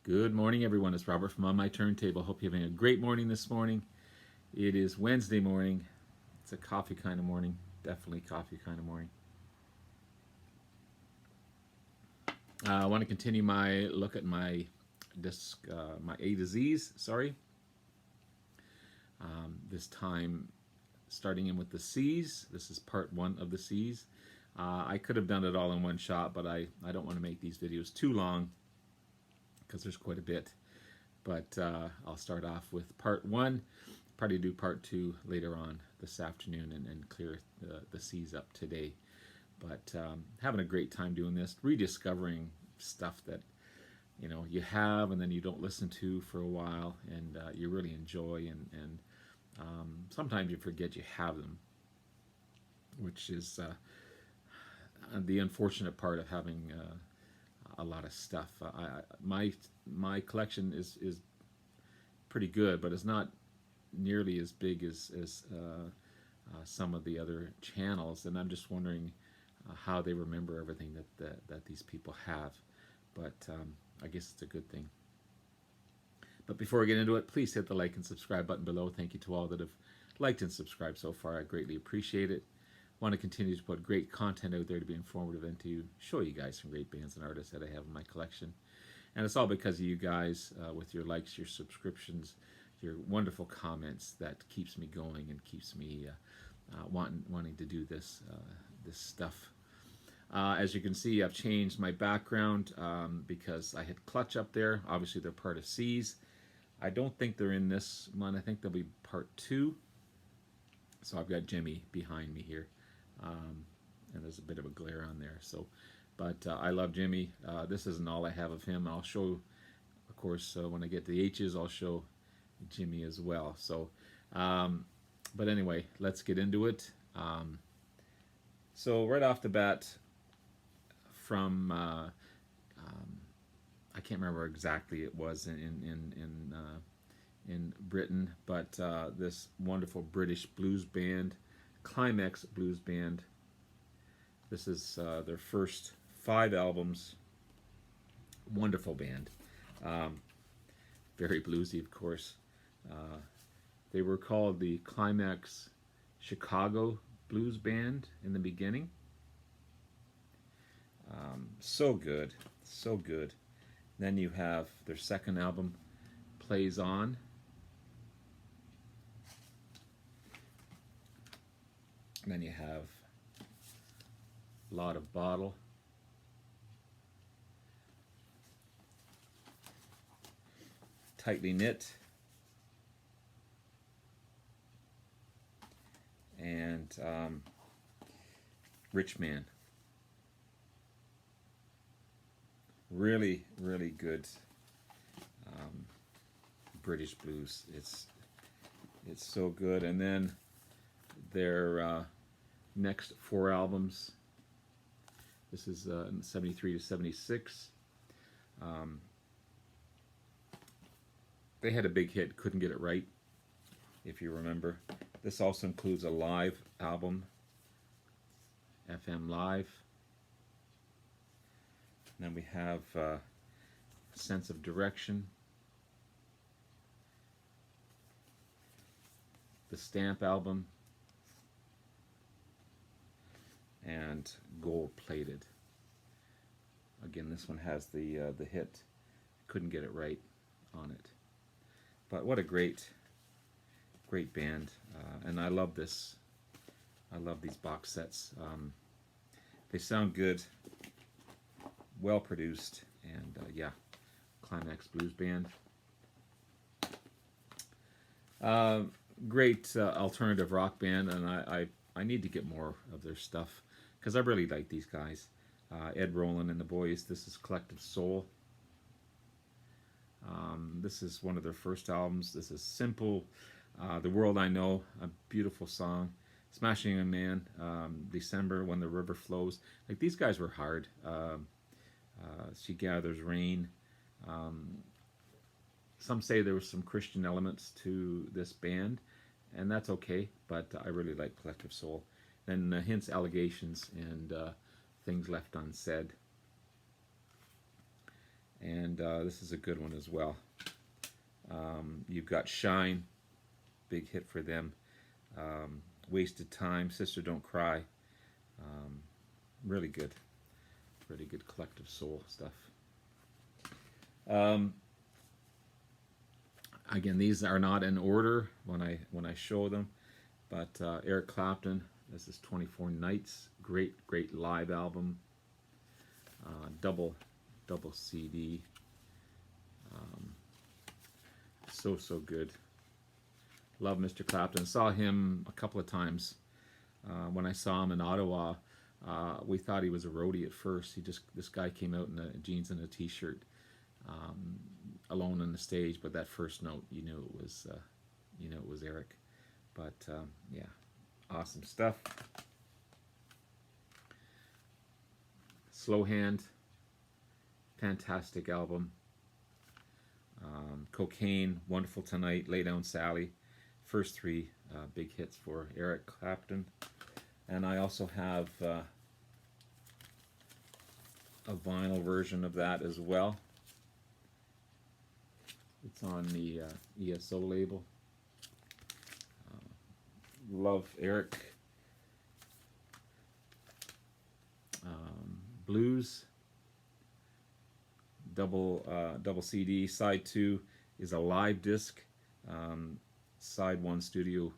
Good morning, everyone. It's Robert from On My Turntable. Hope you're having a great morning this morning. It is Wednesday morning. It's a coffee kind of morning. Definitely coffee kind of morning. I want to continue my look at my disc, my A to Z's. Sorry. This time, starting in with the C's. This is part one of the C's. I could have done it all in one shot, but I don't want to make these videos too long, because there's quite a bit, but I'll start off with part one, probably do part two later on this afternoon and clear the C's up today. But having a great time doing this, rediscovering stuff that you have and then you don't listen to for a while, and you really enjoy, and sometimes you forget you have them, which is the unfortunate part of having a lot of stuff. My collection is pretty good, but it's not nearly as big as some of the other channels, and I'm just wondering how they remember everything that these people have. But I guess it's a good thing. But before we get into it, please hit the like and subscribe button below. Thank you to all that have liked and subscribed so far. I greatly appreciate it. Want to continue to put great content out there to be informative and to show you guys some great bands and artists that I have in my collection. And it's all because of you guys, with your likes, your subscriptions, your wonderful comments, that keeps me going and keeps me wanting to do this stuff. As you can see, I've changed my background because I had Clutch up there. Obviously, they're part of C's. I don't think they're in this one. I think they'll be part two. So I've got Jimmy behind me here. And there's a bit of a glare on there. So, but I love Jimmy. This isn't all I have of him. I'll show, of course, when I get to the H's, I'll show Jimmy as well. So, but anyway, let's get into it. So right off the bat, from I can't remember exactly it was in Britain, but this wonderful British blues band, Climax blues band. This is their first 5 albums. Wonderful band. Very bluesy, of course. They were called the Climax Chicago Blues Band in the beginning. So good, so good. Then you have their second album, Plays On. And then you have Lot of Bottle. Tightly Knit. And Rich Man. Really, really good British blues. It's so good. And then their next 4 albums. This is 73 to 76. They had a big hit, Couldn't Get It Right, if you remember. This also includes a live album, FM Live. And then we have Sense of Direction, the Stamp album, and Gold Plated. Again, this one has the hit Couldn't Get It Right on it. But what a great band, and I love this. I love these box sets. They sound good, well produced, and yeah, Climax Blues Band. Great alternative rock band, and I need to get more of their stuff, because I really like these guys. Ed Roland and the Boys. This is Collective Soul. This is one of their first albums. This is Simple. The World I Know, a beautiful song. Smashing a Man, December, When the River Flows. Like, these guys were hard. She Gathers Rain. Some say there was some Christian elements to this band, and that's okay, but I really like Collective Soul. Then Hints, Allegations, and Things Left Unsaid. and this is a good one as well. You've got Shine, big hit for them. Wasted Time, Sister Don't Cry. Really good collective soul stuff. Again, these are not in order when I show them, but Eric Clapton, this is 24 Nights, great live album, double CD, so good. Love Mr. Clapton. Saw him a couple of times. When I saw him in Ottawa, we thought he was a roadie at first. This guy came out in jeans and a t-shirt, alone on the stage. But that first note, you knew it was Eric. But yeah, awesome stuff. Slow Hand, fantastic album. Cocaine, Wonderful Tonight, Lay Down Sally. First three big hits for Eric Clapton. And I also have a vinyl version of that as well. It's on the ESO label. Love Eric. Blues. Double CD. Side 2 is a live disc. Side 1 studio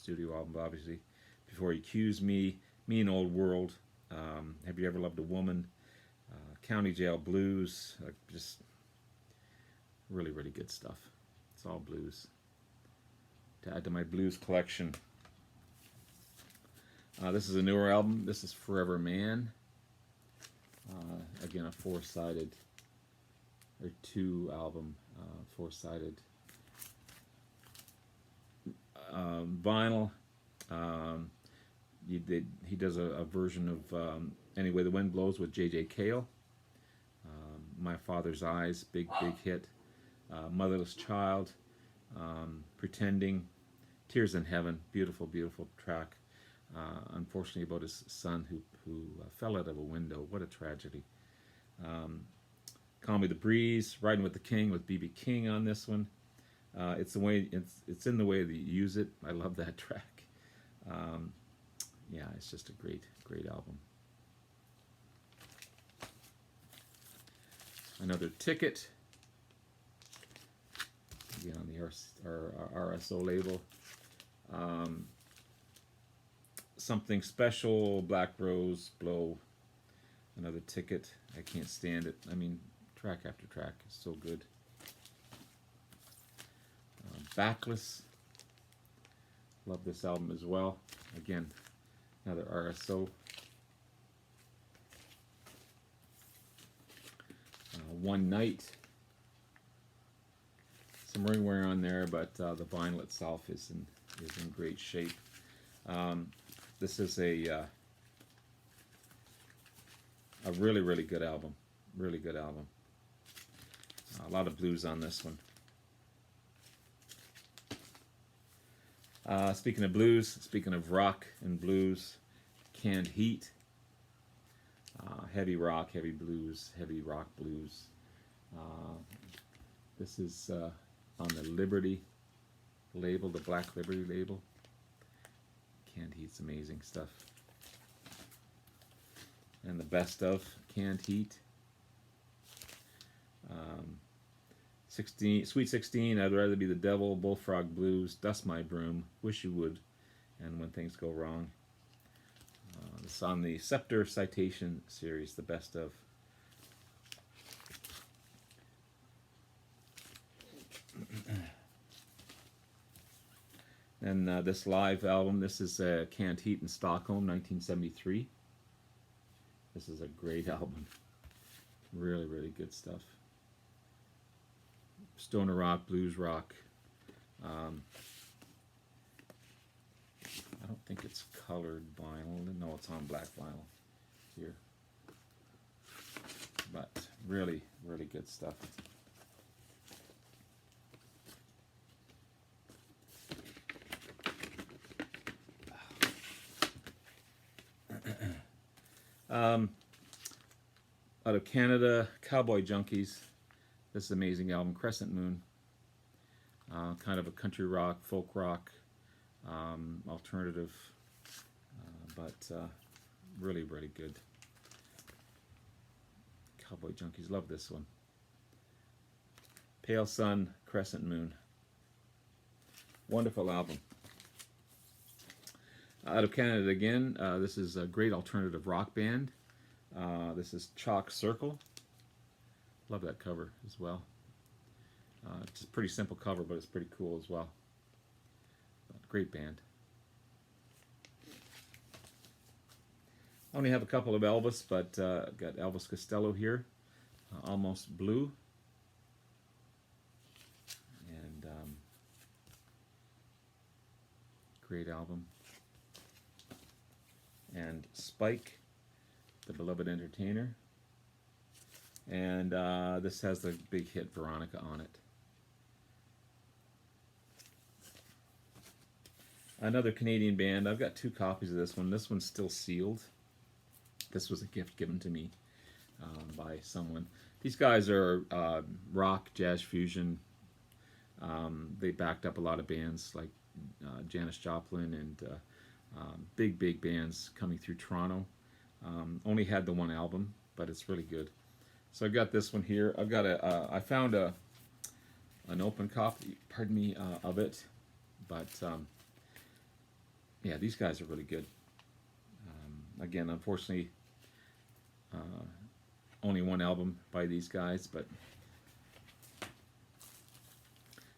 album, obviously. Before You Accuse Me, Me and Old World, Have You Ever Loved a Woman, County Jail Blues, just really good stuff. It's all blues. To add to my blues collection. This is a newer album. This is Forever Man. Again, a four-sided, or two album, four-sided vinyl. He does a version of Any Way the Wind Blows with J.J. Cale. My Father's Eyes, big hit. Motherless Child, Pretending, Tears in Heaven, beautiful track. Unfortunately, about his son who fell out of a window. What a tragedy. Call Me the Breeze, Riding with the King with B.B. King on this one. It's in the way that you use it. I love that track. Yeah, it's just a great album. Another Ticket. Again on the RSO label. Something Special, Black Rose, Blow. Another Ticket. I can't stand it. I mean, track after track is so good. Backless. Love this album as well. Again, another RSO. One Night. Some ring wear on there, but the vinyl itself is in great shape. This is a really good album. Really good album. A lot of blues on this one. Speaking of blues, speaking of rock and blues, Canned Heat. Heavy rock, heavy blues, heavy rock blues. This is on the Liberty label, the Black Liberty label. Canned Heat's amazing stuff. And the best of Canned Heat. 16, Sweet 16, I'd Rather Be the Devil, Bullfrog Blues, Dust My Broom, Wish You Would, and When Things Go Wrong. It's on the Scepter Citation series, the best of. And this live album, this is Canned Heat in Stockholm, 1973. This is a great album. Really good stuff. Stoner rock, blues rock. I don't think it's colored vinyl. No, it's on black vinyl here. But really good stuff. Out of Canada, Cowboy Junkies. This is an amazing album, Crescent Moon. Kind of a country rock, folk rock, alternative, but really, really good. Cowboy Junkies, love this one. Pale Sun, Crescent Moon. Wonderful album. Out of Canada again, this is a great alternative rock band. This is Chalk Circle. Love that cover as well. It's a pretty simple cover, but it's pretty cool as well. Great band. I only have a couple of Elvis, but I've got Elvis Costello here, Almost Blue. And great album. And Spike, The Beloved Entertainer. And this has the big hit Veronica on it. Another Canadian band. I've got 2 copies of this one. This one's still sealed. This was a gift given to me by someone. These guys are rock, jazz fusion. They backed up a lot of bands like Janis Joplin and big bands coming through Toronto. Only had the one album, but it's really good. So I've got this one here. I've got I found an open copy, pardon me, of it, but yeah, these guys are really good. Again, unfortunately, only one album by these guys, but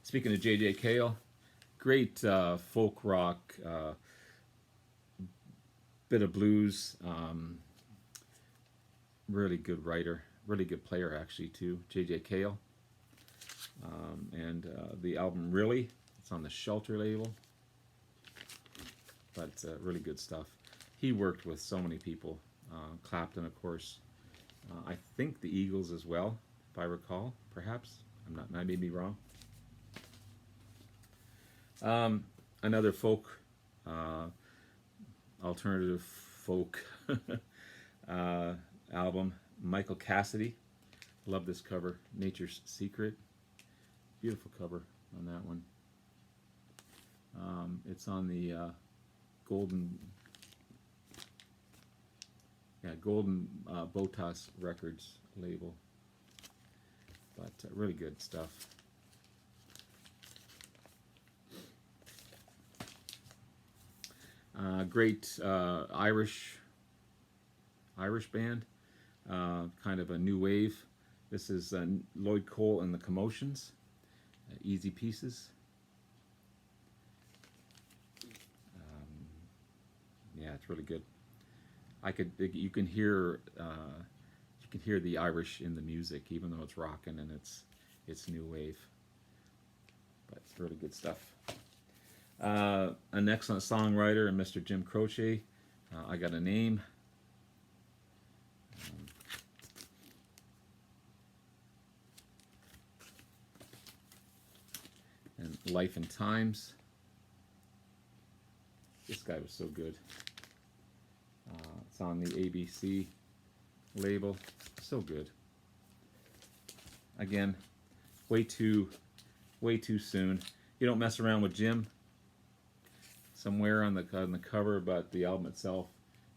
speaking of J.J. Cale, great folk rock, bit of blues, really good writer, really good player actually too, J.J. Cale. And the album Really, it's on the Shelter label, but really good stuff. He worked with so many people, Clapton of course, I think the Eagles as well, if I recall, perhaps. I may be wrong. Another folk, alternative folk album, Michael Cassidy. Love this cover, Nature's Secret. Beautiful cover on that one. It's on the Golden Botas Records label, but really good stuff. Great Irish band, kind of a new wave. This is Lloyd Cole and the Commotions, Easy Pieces. Yeah, it's really good. You can hear the Irish in the music, even though it's rocking and it's new wave. But it's really good stuff. An excellent songwriter, and Mr. Jim Croce. I Got a Name. And Life and Times. This guy was so good. It's on the ABC label. So good. Again, way too soon. You don't mess around with Jim. Somewhere on the cover, but the album itself.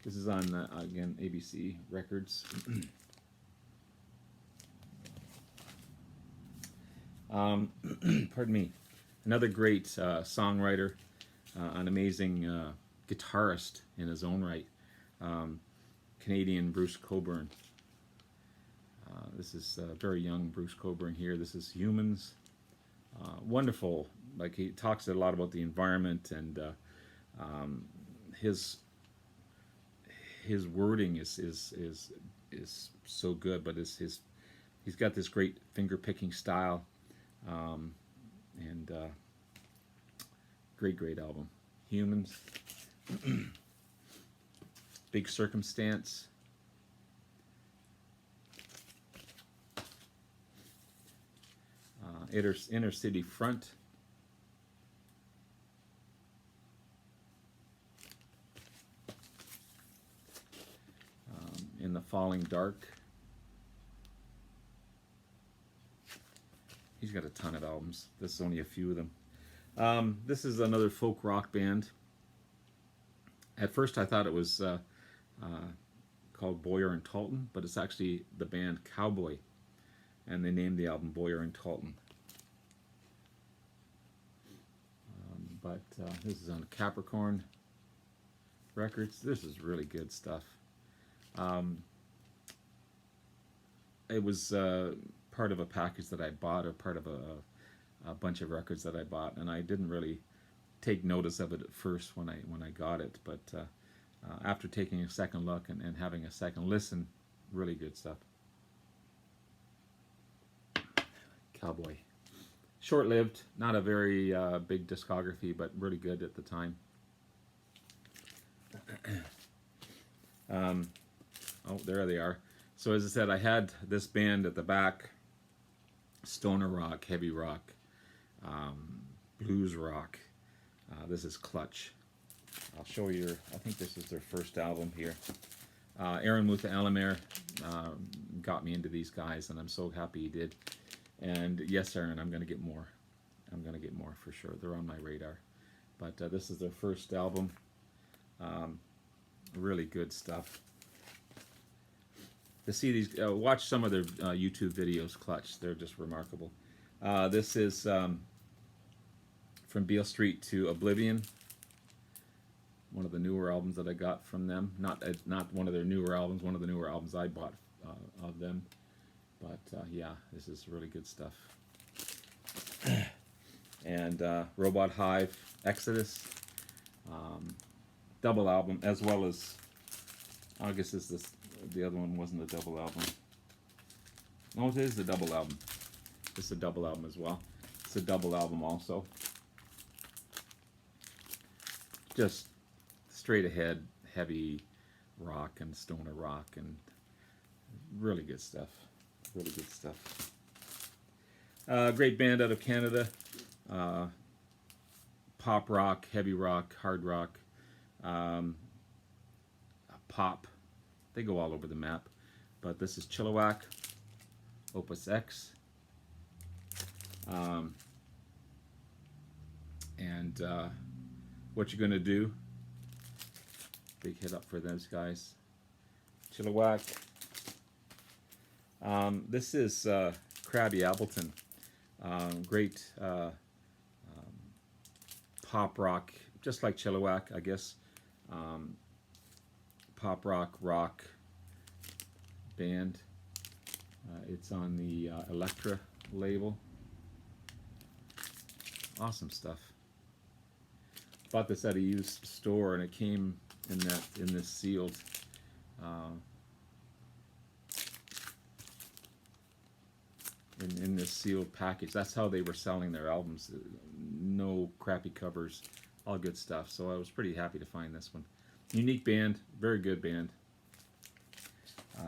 This is on again ABC Records. Pardon me. Another great songwriter, an amazing guitarist in his own right. Canadian Bruce Cockburn. This is very young Bruce Cockburn here. This is Humans. Wonderful. Like, he talks a lot about the environment, and his wording is so good. But he's got this great finger picking style, and great album. Humans. Big Circumstance. Inner City Front. In the Falling Dark. He's got a ton of albums. This is only a few of them. This is another folk rock band. At first I thought it was called Boyer and Talton, but it's actually the band Cowboy, and they named the album Boyer and Talton. But this is on Capricorn Records. This is really good stuff. It was part of a package that I bought, or part of a bunch of records that I bought, and I didn't really take notice of it at first when I got it, but after taking a second look and having a second listen, really good stuff. Cowboy. Short-lived, not a very big discography, but really good at the time. Oh, there they are. So as I said, I had this band at the back: stoner rock, heavy rock, blues rock. This is Clutch. I'll show you. I think this is their first album here. Aaron Mutha Alamere got me into these guys, and I'm so happy he did. And yes, Aaron, I'm going to get more. I'm going to get more for sure. They're on my radar. But this is their first album. Really good stuff. To see these, watch some of their YouTube videos, Clutch. They're just remarkable. This is From Beale Street to Oblivion. One of the newer albums that I got from them. Not one of their newer albums. One of the newer albums I bought of them. But yeah, this is really good stuff. And Robot Hive, Exodus, double album, as well as, I guess the other one wasn't a double album. No, it is a double album. It's a double album as well. It's a double album also. Just straight ahead, heavy rock and stoner rock, and really good stuff. Really good stuff. Great band out of Canada. Pop rock, heavy rock, hard rock, pop. They go all over the map. But this is Chilliwack, Opus X. And What You Gonna Do? Big hit up for those guys. Chilliwack. This is Krabby Appleton. Great pop rock, just like Chilliwack, I guess. Pop rock band. It's on the Elektra label. Awesome stuff. Bought this at a used store, and it came in this sealed in this sealed package. That's how they were selling their albums. No crappy covers, all good stuff. So I was pretty happy to find this one. Unique band, very good band.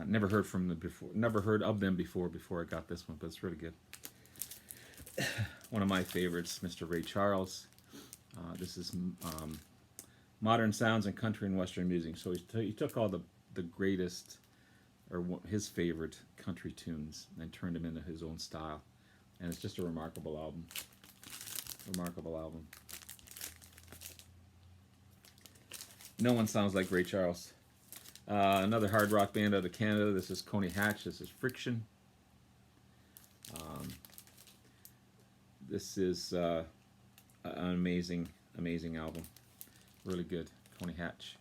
Never heard from them before. Never heard of them before I got this one, but it's really good. One of my favorites, Mr. Ray Charles. This is Modern Sounds in Country and Western Music. So he took all the greatest, or his favorite country tunes, and turned them into his own style. And it's just a remarkable album. Remarkable album. No one sounds like Ray Charles. Another hard rock band out of Canada. This is Coney Hatch. This is Friction. This is an amazing album. Really good. Coney Hatch.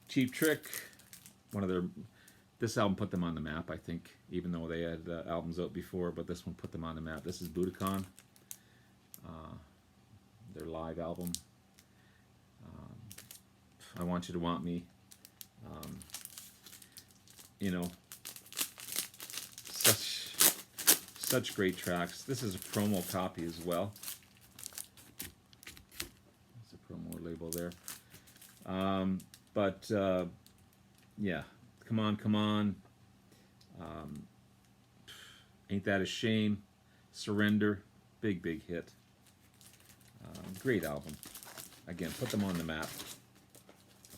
Cheap Trick. This album put them on the map, I think, even though they had albums out before, but this one put them on the map. This is Budokan, their live album. I Want You to Want Me. You know, such great tracks. This is a promo copy as well. There's a promo label there. Yeah, Come On. Ain't That a Shame? Surrender, big hit. Great album. Again, put them on the map.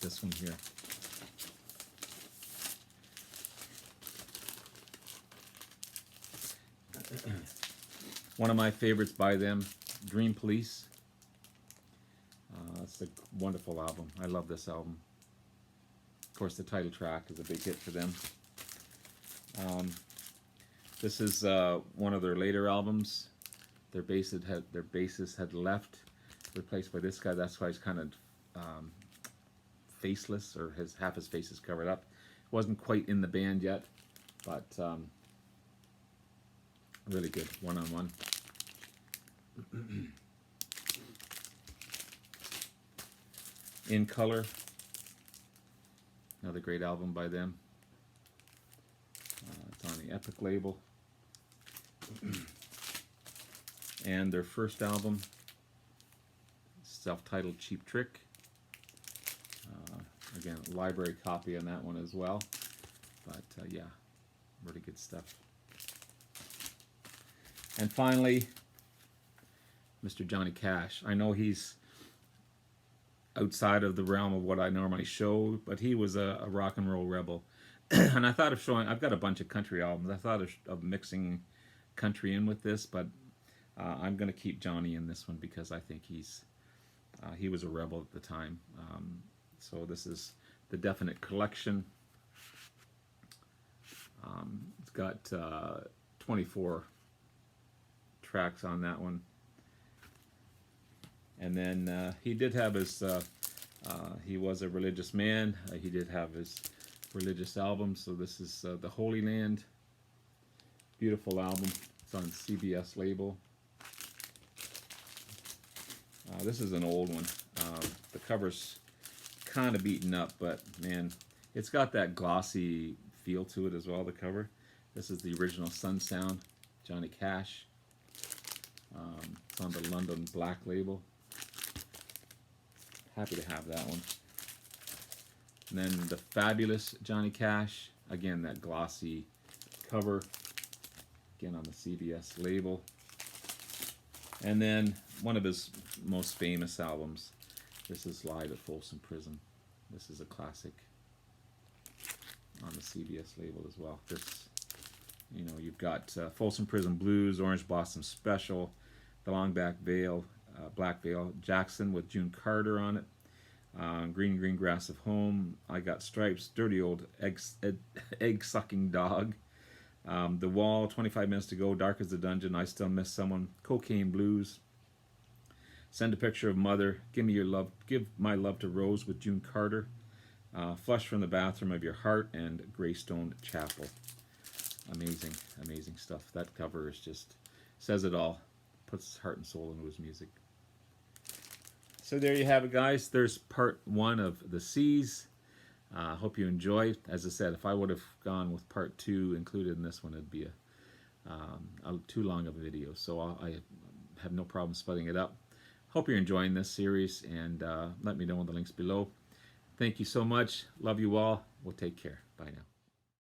This one here. One of my favorites by them, Dream Police. It's a wonderful album. I love this album. Of course, the title track is a big hit for them. This is one of their later albums. Their bassist had left, replaced by this guy. That's why he's kind of faceless, or half his face is covered up. Wasn't quite in the band yet, but really good one-on-one. In Color, another great album by them. It's on the Epic label. And their first album, self-titled Cheap Trick. Again, library copy on that one as well. But yeah, really good stuff. And finally, Mr. Johnny Cash. I know he's outside of the realm of what I normally show, but he was a rock and roll rebel. And I thought of showing, I've got a bunch of country albums. I thought of mixing country in with this, but I'm going to keep Johnny in this one because I think he was a rebel at the time. So this is the Definite Collection. It's got 24 tracks on that one. And then he did have his, he was a religious man. He did have his religious album. So this is The Holy Land. Beautiful album. It's on CBS label. This is an old one. The cover's kind of beaten up, but man, it's got that glossy feel to it as well, the cover. This is the original Sun Sound, Johnny Cash. It's on the London Black label. Happy to have that one. And then the Fabulous Johnny Cash. Again, that glossy cover. Again on the CBS label. And then one of his most famous albums. This is Live at Folsom Prison. This is a classic on the CBS label as well. This, you know, you've got Folsom Prison Blues, Orange Blossom Special, The Long Black Veil, Jackson with June Carter on it, Green Green Grass of Home, I Got Stripes, Dirty Old Egg Sucking Dog, The Wall, 25 Minutes to Go, Dark as the Dungeon, I Still Miss Someone, Cocaine Blues, Send a Picture of Mother, Give Me Your Love, Give My Love to Rose with June Carter, Flush from the Bathroom of Your Heart, and Greystone Chapel. Amazing, amazing stuff. That cover is just, says it all. Puts heart and soul into his music. So there you have it, guys. There's part one of the C's. Hope you enjoyed. As I said, if I would have gone with part two included in this one, it'd be too long of a video. So I have no problem splitting it up. Hope you're enjoying this series, and let me know in the links below. Thank you so much. Love you all. We'll take care. Bye now.